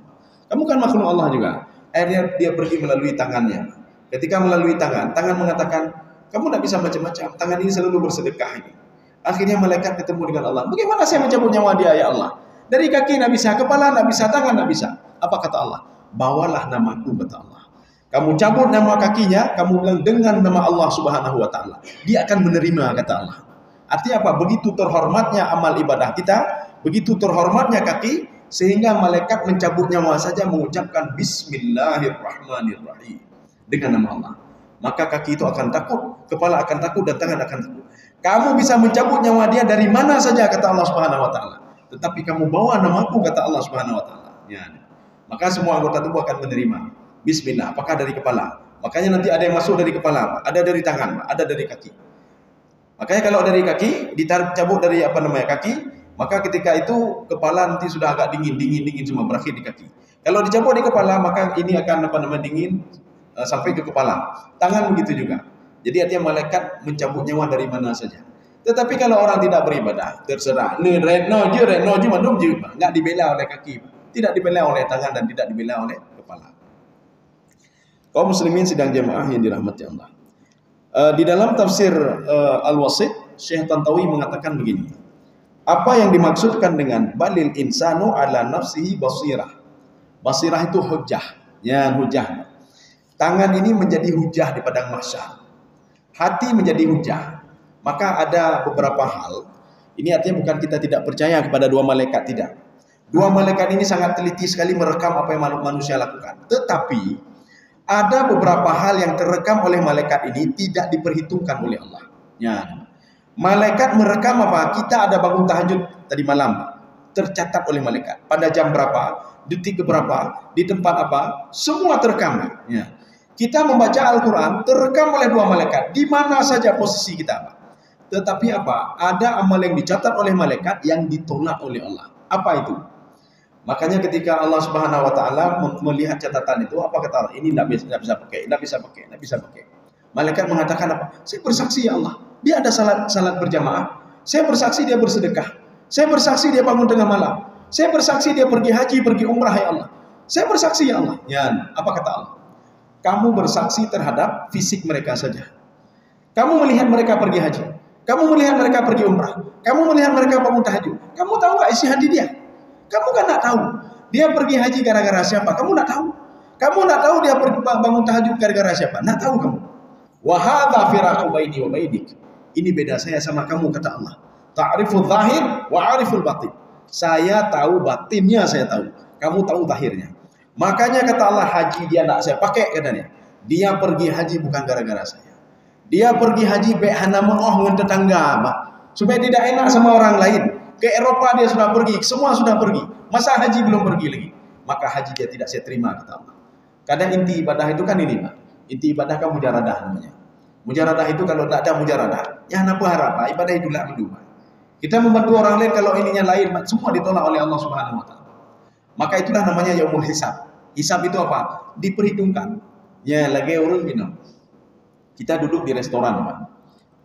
Kamu kan makhluk Allah juga. Akhirnya dia pergi melalui tangannya. Ketika melalui tangan mengatakan, kamu tidak bisa macam-macam. Tangan ini selalu bersedekah ini. Akhirnya malaikat ketemu dengan Allah. Bagaimana saya mencabut nyawa dia ya Allah? Dari kaki tidak bisa, kepala tidak bisa, tangan tidak bisa. Apa kata Allah? Bawalah namaku, kata Allah. Kamu cabut nama kakinya, kamu bilang dengan nama Allah Subhanahu wa taala. Dia akan menerima, kata Allah. Artinya apa? Begitu terhormatnya amal ibadah kita, begitu terhormatnya kaki, sehingga malaikat mencabut nyawa saja mengucapkan Bismillahirrahmanirrahim dengan nama Allah. Maka kaki itu akan takut, kepala akan takut, dan tangan akan takut. Kamu bisa mencabut nyawa dia dari mana saja, kata Allah Subhanahu wa taala. Tetapi kamu bawa namaku, kata Allah Subhanahu wa taala. Ya. Maka semua anggota tubuh akan menerima. Bismillah. Apakah dari kepala? Makanya nanti ada yang masuk dari kepala, ada dari tangan, ada dari kaki. Makanya kalau dari kaki dicabut dari kaki, maka ketika itu kepala nanti sudah agak dingin semua, berakhir di kaki. Kalau dicabut di kepala, maka ini akan dingin sampai ke kepala. Tangan begitu juga. Jadi artinya malaikat mencabut nyawa dari mana saja. Tetapi kalau orang tidak beribadah, terserah. Enggak dibela oleh kaki, tidak dibela oleh tangan, dan tidak dibela oleh kepala. Kaum muslimin sidang jemaah yang dirahmati Allah. Di dalam tafsir Al-Wasit, Syekh Tantawi mengatakan begini. Apa yang dimaksudkan dengan balil insanu ala nafsihi basirah? Basirah itu hujjah. Ya, hujjah. Tangan ini menjadi hujjah di padang mahsyar. Hati menjadi hujjah. Maka ada beberapa hal. Ini artinya bukan kita tidak percaya kepada dua malaikat, tidak. Dua malaikat ini sangat teliti sekali merekam apa yang manusia lakukan. Tetapi ada beberapa hal yang terekam oleh malaikat ini tidak diperhitungkan oleh Allah. Ya. Malaikat merekam apa? Kita ada bangun tahajud tadi malam, tercatat oleh malaikat. Pada jam berapa, detik berapa, di tempat apa, semua terekam. Ya. Kita membaca Al-Quran, terekam oleh dua malaikat. Di mana saja posisi kita. Tetapi apa? Ada amal yang dicatat oleh malaikat yang ditolak oleh Allah. Apa itu? Makanya ketika Allah Subhanahu Wa Taala melihat catatan itu, apa kata Allah? Ini tidak bisa pakai. Malaikat mengatakan apa? Saya bersaksi ya Allah, dia ada salat berjamaah. Saya bersaksi dia bersedekah. Saya bersaksi dia bangun tengah malam. Saya bersaksi dia pergi haji, pergi umrah ya Allah. Saya bersaksi ya Allah. Ya, apa kata Allah? Kamu bersaksi terhadap fisik mereka saja. Kamu melihat mereka pergi haji. Kamu melihat mereka pergi umrah. Kamu melihat mereka bangun tahajud. Kamu tahu nggak isi hati dia? Kamu kan tak tahu. Dia pergi haji gara-gara siapa? Kamu tak tahu. Kamu tak tahu dia pergi bangun tahajud gara-gara siapa? Tak tahu kamu. Wa hadza firaqu baini wa bainik. Ini beda saya sama kamu kata Allah. Ta'riful zahir wa 'ariful batin. Saya tahu batinnya, saya tahu. Kamu tahu zahirnya. Makanya kata Allah, haji dia tak saya pakai katanya. Dia pergi haji bukan gara-gara saya. Dia pergi haji baik hana mengoh dengan tetangga, Pak. Supaya tidak enak sama orang lain. Ke Eropa dia sudah pergi, semua sudah pergi. Masa haji belum pergi lagi? Maka haji dia tidak saya terima kata Allah. Kadang inti ibadah itu kan ini, Pak. Inti ibadah kan mujaradah namanya. Mujaradah itu kalau tak ada mujaradah, ya apa harap, Pak? Ibadah itu tidak menduga. Kita membantu orang lain kalau ininya lain, Pak. Semua ditolak oleh Allah Subhanahu Wa Taala. Maka itulah namanya yaumul hisab. Hisab itu apa? Diperhitungkan. Ya, lagi orang gini. Kita duduk di restoran, Pak.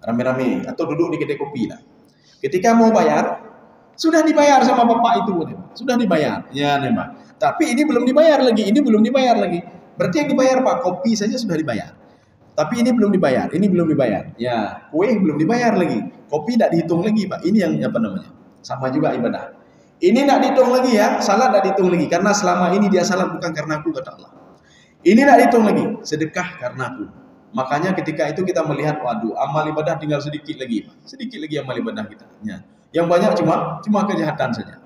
Rame-rame atau duduk di kedai kopi lah. Ketika mau bayar, sudah dibayar sama bapak itu, sudah dibayar. Ya, Pak. Tapi ini belum dibayar lagi, ini belum dibayar lagi. Berarti yang dibayar Pak, kopi saja sudah dibayar. Tapi ini belum dibayar, ini belum dibayar. Ya, kue belum dibayar lagi. Kopi tidak dihitung lagi, Pak. Ini yang apa namanya? Sama juga ibadah. Ini tidak dihitung lagi ya, salat tidak dihitung lagi. Karena selama ini dia salat bukan karena aku, kata Allah. Ini tidak dihitung lagi, sedekah karena aku. Makanya ketika itu kita melihat, waduh, amal ibadah tinggal sedikit lagi, Pak. Sedikit lagi amal ibadah kita. Ya. Yang banyak cuma kejahatan saja.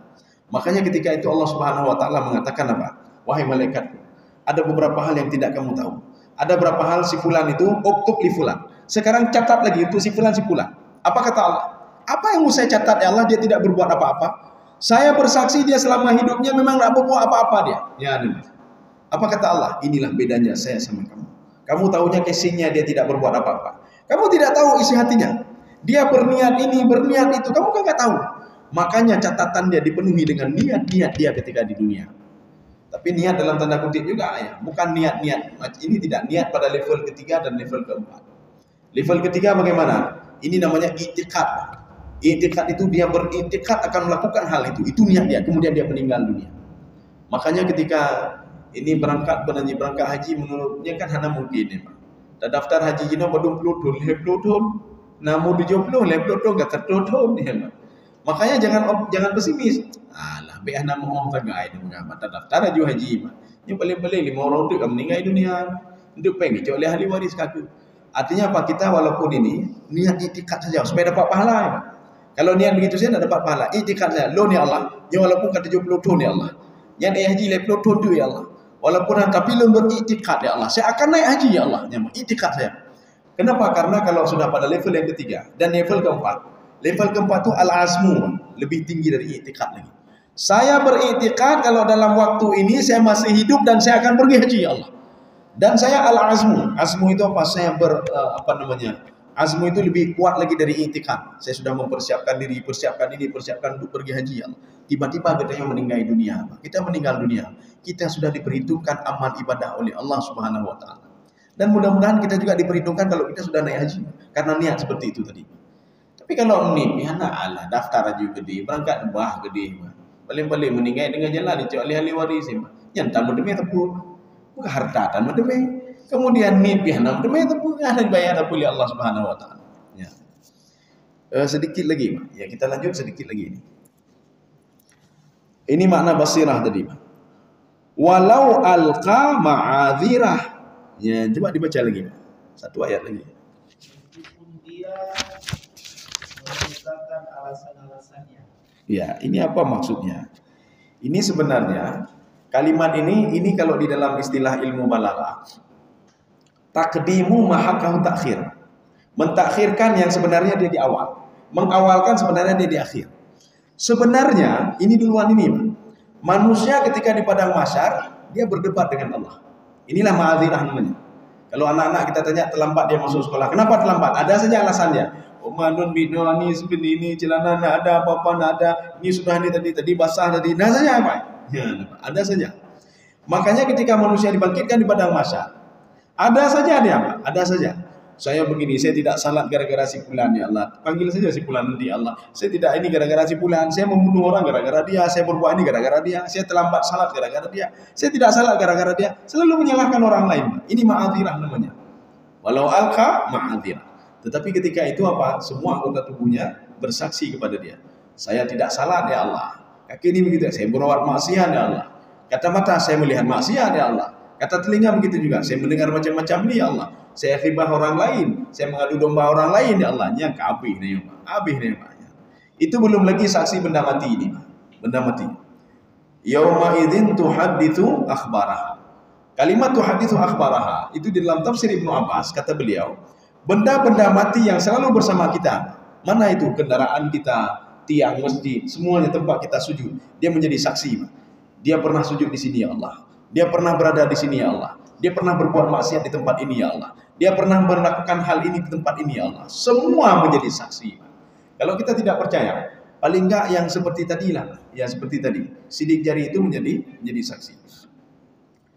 Makanya ketika itu Allah Subhanahu Wa Taala mengatakan apa? Wahai malaikatku, ada beberapa hal yang tidak kamu tahu. Ada beberapa hal si fulan itu, uktub li fulan. Sekarang catat lagi itu si fulan. Apa kata Allah? Apa yang mau saya catat ya Allah? Dia tidak berbuat apa-apa. Saya bersaksi dia selama hidupnya memang tidak berbuat apa-apa dia. Ya, apa kata Allah? Inilah bedanya saya sama kamu. Kamu tahunya casingnya dia tidak berbuat apa-apa. Kamu tidak tahu isi hatinya. Dia berniat ini, berniat itu. Kamu kan nggak tahu. Makanya catatan dia dipenuhi dengan niat-niat dia ketika di dunia. Tapi niat dalam tanda kutip juga ya. Bukan niat-niat. Ini tidak niat pada level ketiga dan level keempat. Level ketiga bagaimana? Ini namanya i'tiqad. I'tiqad itu dia beriktikad akan melakukan hal itu. Itu niat dia. Kemudian dia meninggal dunia. Makanya ketika ini berangkat haji menurutnya kan hanya mungkin ya, Pak. Dan daftar haji jino badung peludun, namun dijoplo leplodon kata peludun ya, Pak. Makanya jangan pesimis. Alah, be hana mau tagai itu mengapa daftar haji, Pak. Yang paling-paling 5 orang itu meninggal dunia. Untuk pengen oleh ahli waris kaku. Artinya apa? Kita walaupun ini niat i'tiqad saja supaya dapat pahala ya, Pak. Kalau niat begitu saja tidak dapat pahala. I'tiqad saja. Lo ni Allah. Ya walaupun kata 70 tahun ya Allah. Yang haji leplodon tu ya Allah. Walaupun tapi lo beriktikad ya Allah, saya akan naik haji ya Allah. Iktikad saya. Kenapa? Karena kalau sudah pada level yang ketiga dan level keempat itu al-azmu, lebih tinggi dari iktikad lagi. Saya beriktikad kalau dalam waktu ini saya masih hidup dan saya akan pergi haji ya Allah. Dan saya al-azmu. Azmu itu apa? Saya azmu itu lebih kuat lagi dari iktikad. Saya sudah mempersiapkan diri, persiapkan untuk pergi haji ya Allah. Tiba-tiba katanya meninggal dunia. Kita meninggal dunia. Kita sudah diperhitungkan amal ibadah oleh Allah Subhanahu Wa Taala. Dan mudah-mudahan kita juga diperhitungkan kalau kita sudah naik haji. Karena niat seperti itu tadi. Tapi kalau ni, ya Allah, daftar haji gede, berangkat bah gede. Paling-paling meninggal dengan jalan itu ahli-ahli waris. Yang tak berdemi tepuk. Bukan harta tak berdemi. Kemudian ni pihana berdemi tepuk. Ada bayar oleh Allah Subhanahu Wa Taala. Ya. Sedikit lagi, Pak. Ya, kita lanjut sedikit lagi ini. Ini makna basirah tadi, Pak. Walau alqa ma'adzirah. Ya, coba dibaca lagi, Pak. Satu ayat lagi. Meskipun dia mengusahakan alasan-alasannya. Ya, ini apa maksudnya? Ini sebenarnya kalimat ini kalau di dalam istilah ilmu balaghah, takdimu mahakahu takhir. Mentakhirkan yang sebenarnya dia di awal, mengawalkan sebenarnya dia di akhir. Sebenarnya ini duluan ini, manusia ketika di padang mahsyar dia berdebat dengan Allah. Inilah ma'adzirah namanya. Kalau anak-anak kita tanya terlambat dia masuk sekolah, kenapa terlambat? Ada saja alasannya. Manun bino ni seperti ini, celana nak ada, apa-apa nak ada, ini sudah ini tadi basah tadi, nah saja apa? Ya, ada saja. Makanya ketika manusia dibangkitkan di padang mahsyar, ada saja dia apa? Ada saja. Saya begini, saya tidak salat gara-gara si fulan ya Allah. Panggil saja si fulan nanti Allah. Saya tidak ini gara-gara si fulan, saya membunuh orang gara-gara dia, saya berbuat ini gara-gara dia, saya terlambat salat gara-gara dia, saya tidak salat gara-gara dia. Selalu menyalahkan orang lain. Ini ma'adzirah namanya. Walau alqa ma'adzirah. Tetapi ketika itu apa? Semua anggota tubuhnya bersaksi kepada dia. Saya tidak salah ya Allah. Kaki ini begitu, saya berbuat maksiat ya Allah. Kata mata, saya melihat maksiat ya Allah. Kata telinga begitu juga, saya mendengar macam-macam ni ya Allah. Saya khibah orang lain, saya mengadu domba orang lain ya Allah. Yang kabih nih Pak. Habis nih Pak. Itu belum lagi saksi benda mati ini, Pak. Benda mati. Yauma idzin tuhadditsu akhbaraha. Kalimat tuhadditsu akhbaraha itu di dalam tafsir Ibnu Abbas kata beliau, benda-benda mati yang selalu bersama kita. Mana itu? Kendaraan kita, tiang masjid, semuanya tempat kita sujud. Dia menjadi saksi, Pak. Dia pernah sujud di sini ya Allah. Dia pernah berada di sini ya Allah. Dia pernah berbuat maksiat di tempat ini ya Allah. Dia pernah melakukan hal ini di tempat ini ya Allah. Semua menjadi saksi. Kalau kita tidak percaya, paling enggak yang seperti tadi lah, ya seperti tadi. Sidik jari itu menjadi saksi.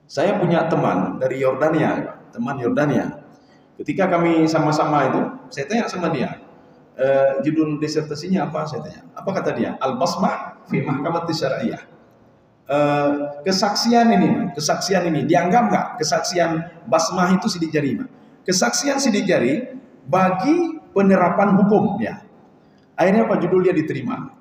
Saya punya teman dari Yordania, teman Yordania. Ketika kami sama-sama itu, saya tanya sama dia, judul disertasinya apa? Saya tanya. Apa kata dia? Al-Basmah fi Mahkamati Syariah. Kesaksian ini dianggap nggak kesaksian basmah itu sidik jari, Pak? Kesaksian sidik jari bagi penerapan hukum ya. Akhirnya apa judul dia diterima.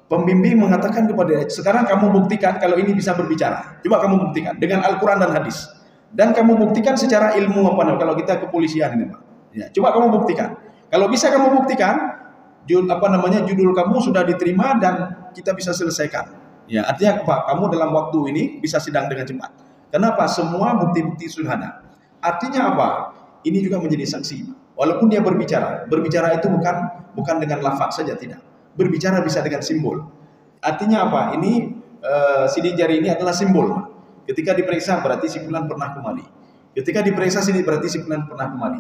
Pembimbing mengatakan kepada dia, sekarang kamu buktikan kalau ini bisa berbicara. Coba kamu buktikan dengan Al-Quran dan hadis. Dan kamu buktikan secara ilmu apa? Kalau kita kepolisian ini, Pak. Ya, coba kamu buktikan. Kalau bisa kamu buktikan, judul kamu sudah diterima dan kita bisa selesaikan. Ya, artinya apa? Kamu dalam waktu ini bisa sidang dengan cepat. Kenapa? Semua bukti-bukti sudah ada. Artinya apa? Ini juga menjadi saksi. Walaupun dia berbicara itu bukan dengan lafaz saja, tidak. Berbicara bisa dengan simbol. Artinya apa? Ini sidik jari ini adalah simbol. Ketika diperiksa berarti si fulan pernah kemari. Ketika diperiksa sini berarti si fulan pernah kemari.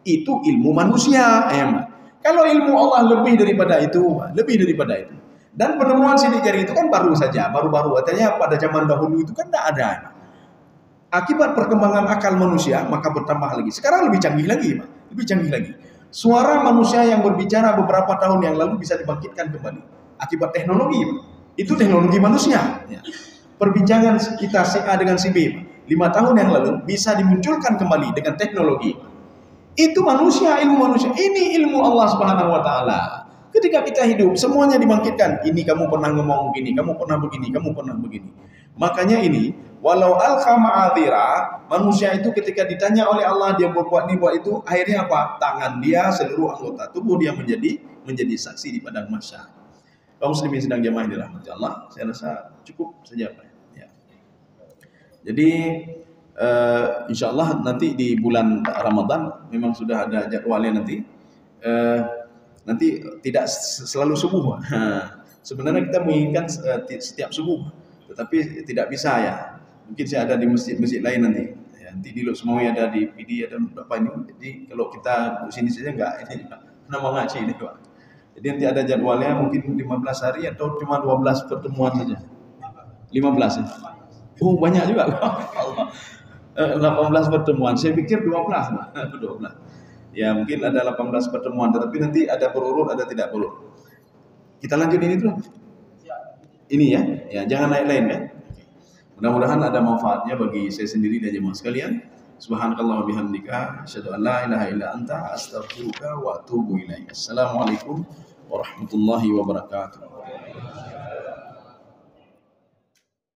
Itu ilmu manusia, Kalau ilmu Allah lebih daripada itu. Dan penemuan sidik jari itu kan baru saja, baru-baru. Artinya pada zaman dahulu itu kan tidak ada. Akibat perkembangan akal manusia maka bertambah lagi. Sekarang lebih canggih lagi, Pak. Lebih canggih lagi. Suara manusia yang berbicara beberapa tahun yang lalu bisa dibangkitkan kembali. Akibat teknologi, Pak. Itu teknologi manusia. Ya. Perbincangan kita si A dengan si B 5 tahun yang lalu bisa dimunculkan kembali dengan teknologi. Itu manusia, ilmu manusia. Ini ilmu Allah Subhanahu wa taala. Ketika kita hidup semuanya dibangkitkan. Ini kamu pernah ngomong begini, kamu pernah begini, kamu pernah begini. Makanya ini, walau alqa ma'adzira, manusia itu ketika ditanya oleh Allah dia berbuat ini buat itu, akhirnya apa? Tangan dia, seluruh anggota tubuh dia menjadi saksi di padang mahsyar. Kaum muslimin sedang jamaah dirahmati Allah, saya rasa cukup saja, Pak. Ya. Jadi insyaallah nanti di bulan Ramadan memang sudah ada jadwalnya nanti. Nanti tidak selalu subuh. Sebenarnya kita menginginkan setiap subuh, tetapi tidak bisa ya. Mungkin saya ada di masjid-masjid lain nanti. Ya, nanti di Lok Semawi ada di PD ada berapa ini. Jadi kalau kita di sini saja enggak ini nama ngaji ini, Pak. Jadi nanti ada jadwalnya mungkin 15 hari atau cuma 12 pertemuan saja. 15 ya. Oh, banyak juga. Allah. 18 pertemuan. Saya pikir 12, Pak. 12. Ya mungkin ada 18 pertemuan, tetapi nanti ada berurut, ada tidak berurut. Kita lanjut ini dulu. Ini ya, jangan naik lain ya. Mudah-mudahan ada manfaatnya bagi saya sendiri dan jemaah sekalian. Subhanakallah wa bihamdika, asyhadu an la ilaha illa anta, astaghfiruka wa atubu ilaik. Assalamualaikum warahmatullahi wabarakatuh.